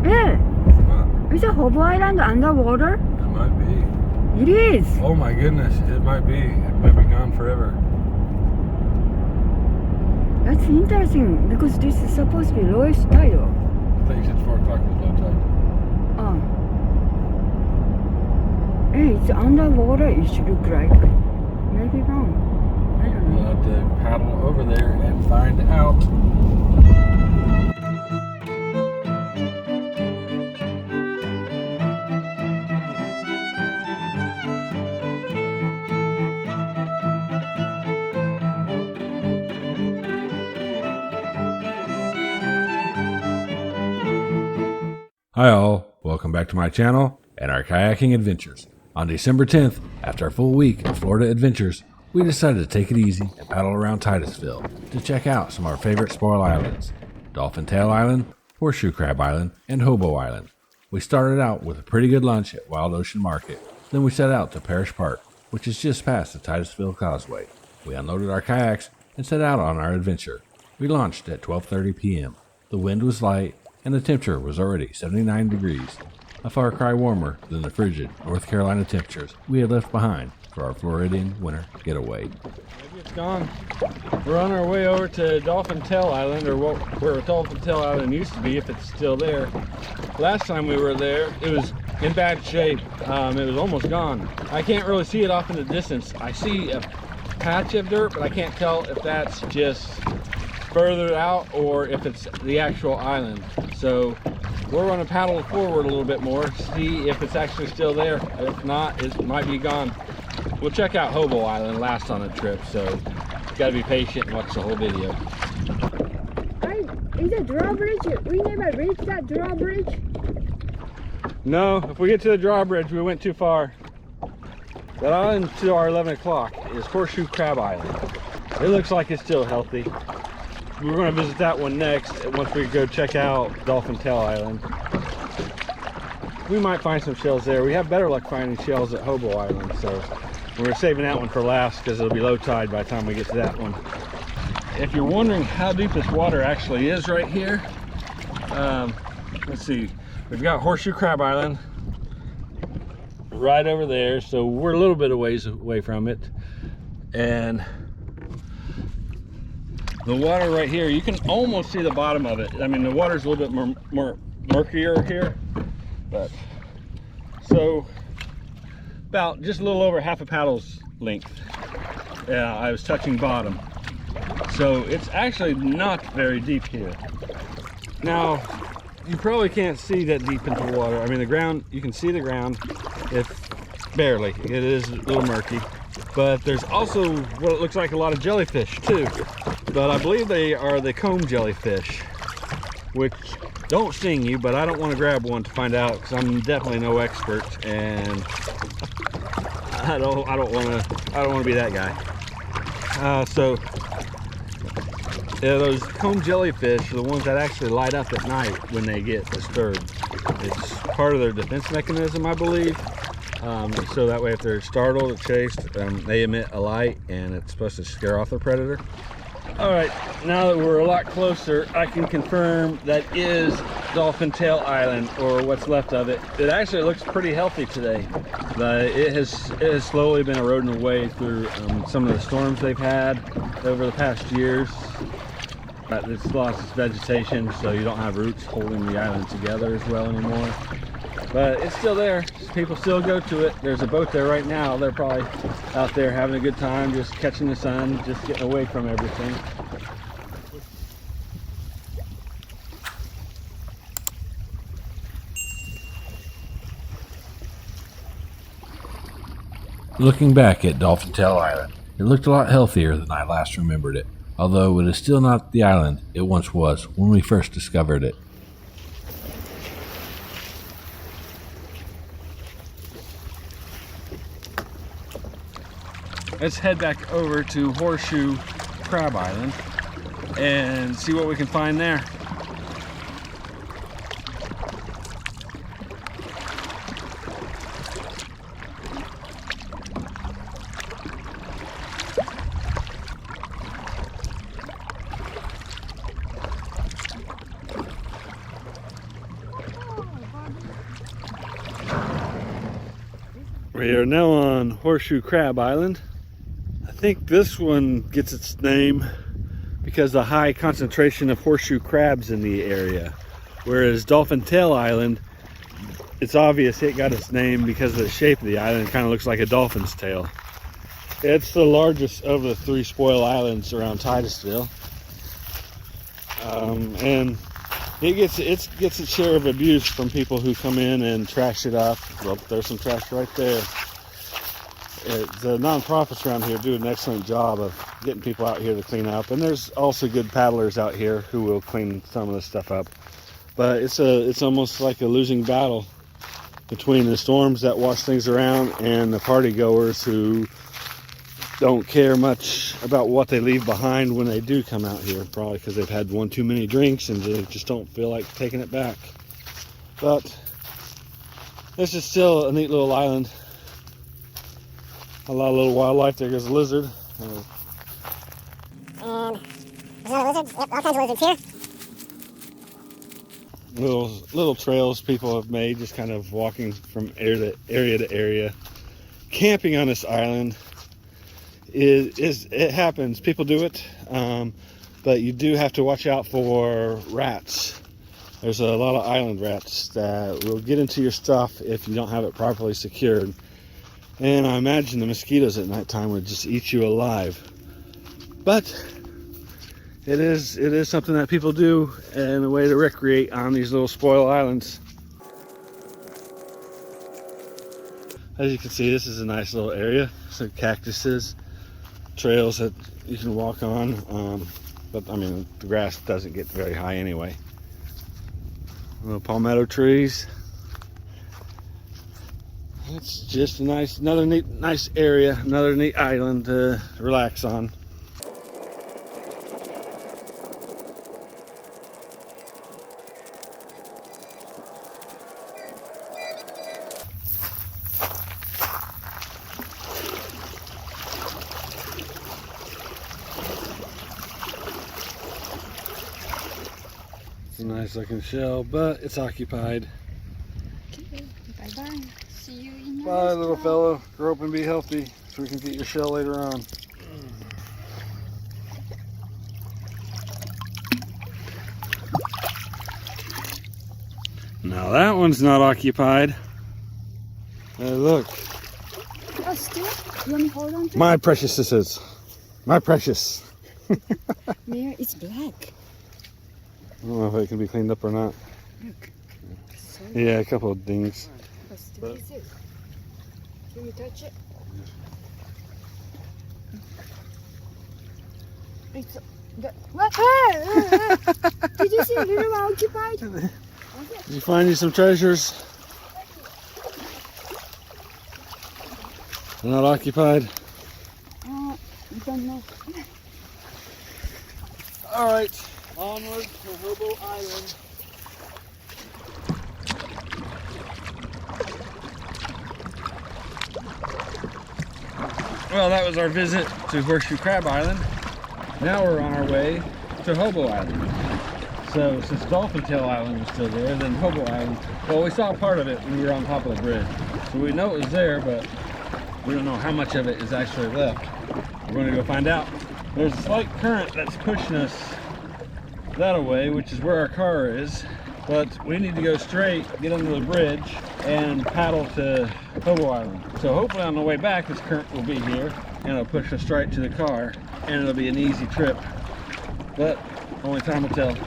Yeah. What? Is a Hobo Island underwater? It might be. It is. Oh my goodness, it might be. It might be gone forever. That's interesting because this is supposed to be lowest tide. I thought you said 4 o'clock was low tide. Hey, it's underwater. It should look like. Maybe wrong. I don't We'll know. have to paddle over there and find out. Hi all, welcome back to my channel and our kayaking adventures. On December 10th, after a full week of Florida adventures, we decided to take it easy and paddle around Titusville to check out some of our favorite spoil islands, Dolphin Tail Island, Horseshoe Crab Island, and Hobo Island. We started out with a pretty good lunch at Wild Ocean Market, then we set out to Parish Park, which is just past the Titusville causeway. We unloaded our kayaks and set out on our adventure. We launched at 12:30 p.m. The wind was light and the temperature was already 79 degrees, a far cry warmer than the frigid North Carolina temperatures we had left behind for our Floridian winter getaway. Maybe it's gone. We're on our way over to Dolphin Tail Island, or where Dolphin Tail Island used to be, if it's still there. Last time we were there, it was in bad shape. It was almost gone. I can't really see it off in the distance. I see a patch of dirt, but I can't tell if that's just further out or if it's the actual island. So we're going to paddle forward a little bit more, see if it's actually still there. If not, it might be gone. We'll check out Hobo Island last on the trip, so got to be patient and watch the whole video. Is a drawbridge? We never reached that drawbridge. No, if we get to the drawbridge, we went too far. That island to our 11 o'clock is Horseshoe Crab Island. It looks like it's still healthy. We're going to visit that one next once we go check out Dolphin Tail Island. We might find some shells there. We have better luck finding shells at Hobo Island, so we're saving that one for last because it'll be low tide by the time we get to that one. If you're wondering how deep this water actually is right here, let's see. We've got Horseshoe Crab Island right over there, so we're a little bit of ways away from it. And the water right here, you can almost see the bottom of it. I mean, the water's a little bit more murkier here, but so about just a little over half a paddle's length. Yeah, I was touching bottom. So it's actually not very deep here. Now, you probably can't see that deep into the water. I mean, the ground, you can see the ground, if barely. It is a little murky. But there's also what it looks like a lot of jellyfish too. But I believe they are the comb jellyfish, which don't sting you, but I don't want to grab one to find out because I'm definitely no expert, and I don't want to be that guy. So yeah, those comb jellyfish are the ones that actually light up at night when they get disturbed. It's part of their defense mechanism, I believe. So that way if they're startled or chased, they emit a light and it's supposed to scare off the predator. All right, now that we're a lot closer, I can confirm that is Dolphin Tail Island, or what's left of it. It actually looks pretty healthy today. It has slowly been eroding away through some of the storms they've had over the past years. It's lost its vegetation, so you don't have roots holding the island together as well anymore. But it's still there. People still go to it. There's a boat there right now. They're probably out there having a good time, just catching the sun, just getting away from everything. Looking back at Dolphin Tail Island, it looked a lot healthier than I last remembered it, although it is still not the island it once was when we first discovered it. Let's head back over to Horseshoe Crab Island and see what we can find there. We are now on Horseshoe Crab Island. I think this one gets its name because of the high concentration of horseshoe crabs in the area. Whereas Dolphin Tail Island, it's obvious it got its name because of the shape of the island. It kind of looks like a dolphin's tail. It's the largest of the 3 spoil islands around Titusville. And it gets its share of abuse from people who come in and trash it up. Well, there's some trash right there. The nonprofits around here do an excellent job of getting people out here to clean up, and there's also good paddlers out here who will clean some of this stuff up. But it's almost like a losing battle between the storms that wash things around and the party goers who don't care much about what they leave behind when they do come out here, probably because they've had one too many drinks and they just don't feel like taking it back. But this is still a neat little island. A lot of little wildlife. There goes a lizard. And there's another lizard. Yep, all kinds of lizards here. Little trails people have made, just kind of walking from area to area. Camping on this island it happens. People do it, but you do have to watch out for rats. There's a lot of island rats that will get into your stuff if you don't have it properly secured. And I imagine the mosquitoes at nighttime would just eat you alive. But it is something that people do and a way to recreate on these little spoil islands. As you can see, this is a nice little area. Some cactuses, trails that you can walk on. But I mean, the grass doesn't get very high anyway. Little palmetto trees. It's just another nice area, another neat island to relax on. It's a nice looking shell, but it's occupied. Okay, bye-bye. See you in your Bye, little fellow. Grow up and be healthy so we can get your shell later on. Now that one's not occupied. Hey, look. Oh, still? You want me to hold on to My precious sisters. My precious. There, it's black. I don't know if it can be cleaned up or not. Look. So Yeah, a couple of dings. oh, still is it? Can you touch it? It's what? Did you see a little occupied? Did you find you some treasures? They're not occupied. I don't know. All right, onward to Hobo Island. Well, that was our visit to Horseshoe Crab Island. Now we're on our way to Hobo Island. So since Dolphin Tail Island was still there, then Hobo Island, well, we saw part of it when we were on top of the bridge. So we know it was there, but we don't know how much of it is actually left. We're going to go find out. There's a slight current that's pushing us that way, which is where our car is. But we need to go straight, get under the bridge, and paddle to Hobo Island. So hopefully on the way back, this current will be here, and it'll push us straight to the car, and it'll be an easy trip. But only time will tell.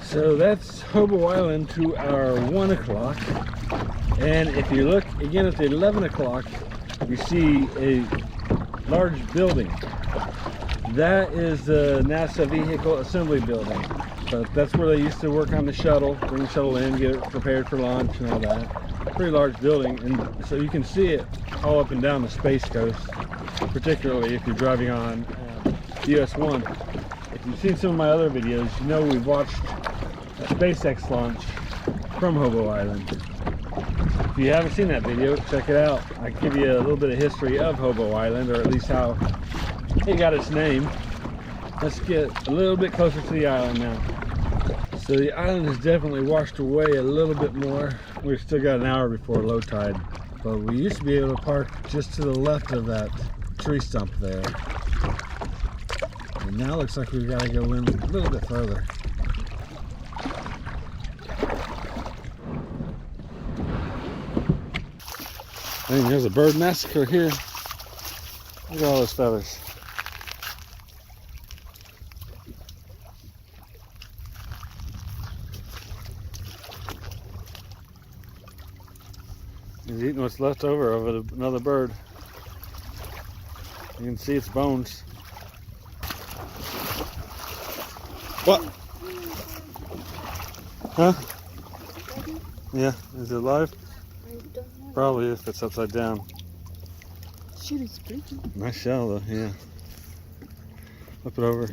So that's Hobo Island to our 1 o'clock. And if you look again at the 11 o'clock, you see a large building. That is the NASA Vehicle Assembly Building. But that's where they used to work on the shuttle, bring the shuttle in, get it prepared for launch and all that. Pretty large building, and so you can see it all up and down the Space Coast, particularly if you're driving on US 1. If you've seen some of my other videos, you know we've watched a SpaceX launch from Hobo Island. If you haven't seen that video, check it out. I give you a little bit of history of Hobo Island, or at least how it got its name. Let's get a little bit closer to the island now. So the island has definitely washed away a little bit more. We've still got an hour before low tide, but we used to be able to park just to the left of that tree stump there. And now it looks like we've got to go in a little bit further. Dang, there's a bird massacre here. Look at all those feathers. He's eating what's left over of another bird. You can see its bones. What? Huh? Yeah, is it alive? I don't know. Probably if it's upside down. Shit, it's breaking. Nice shell though, yeah. Flip it over.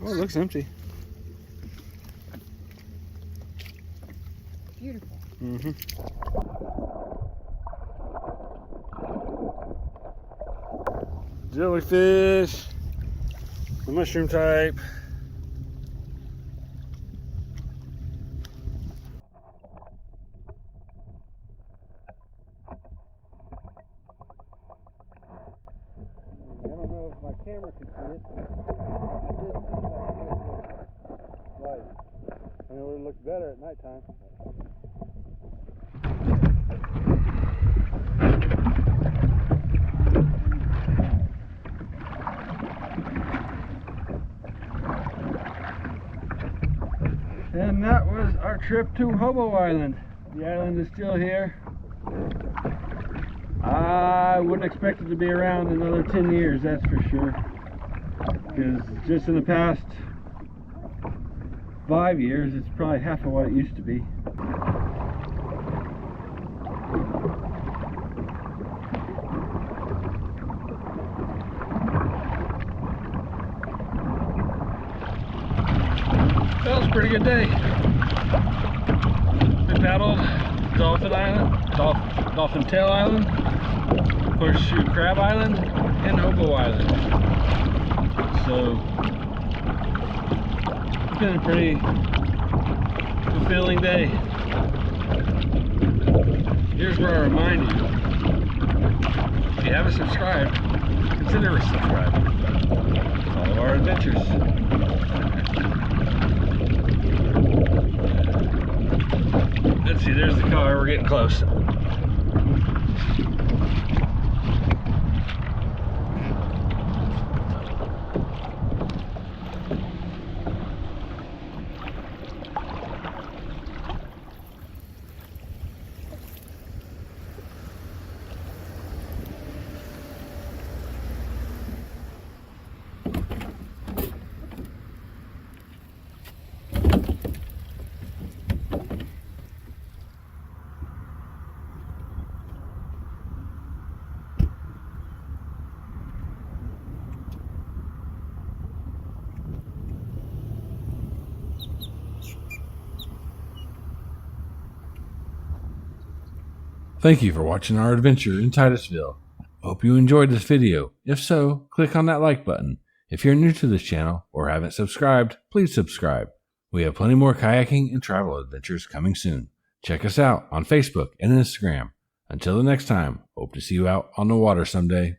Oh, it looks empty. Beautiful. Mm-hmm. Jellyfish. The mushroom type. I don't know if my camera can see it. Light. I know it would look better at nighttime. And that was our trip to Hobo Island. The island is still here. I wouldn't expect it to be around another 10 years, that's for sure. Because just in the past 5 years, it's probably half of what it used to be. That was a pretty good day. We paddled Dolphin Island, Dolphin Tail Island, Horseshoe Crab Island, and Hobo Island. So it's been a pretty fulfilling day. Here's where I remind you, if you haven't subscribed, consider subscribing. Follow our adventures. Let's see, there's the car, we're getting close. Thank you for watching our adventure in Titusville. Hope you enjoyed this video. If so, click on that like button. If you're new to this channel or haven't subscribed, please subscribe. We have plenty more kayaking and travel adventures coming soon. Check us out on Facebook and Instagram. Until the next time, hope to see you out on the water someday.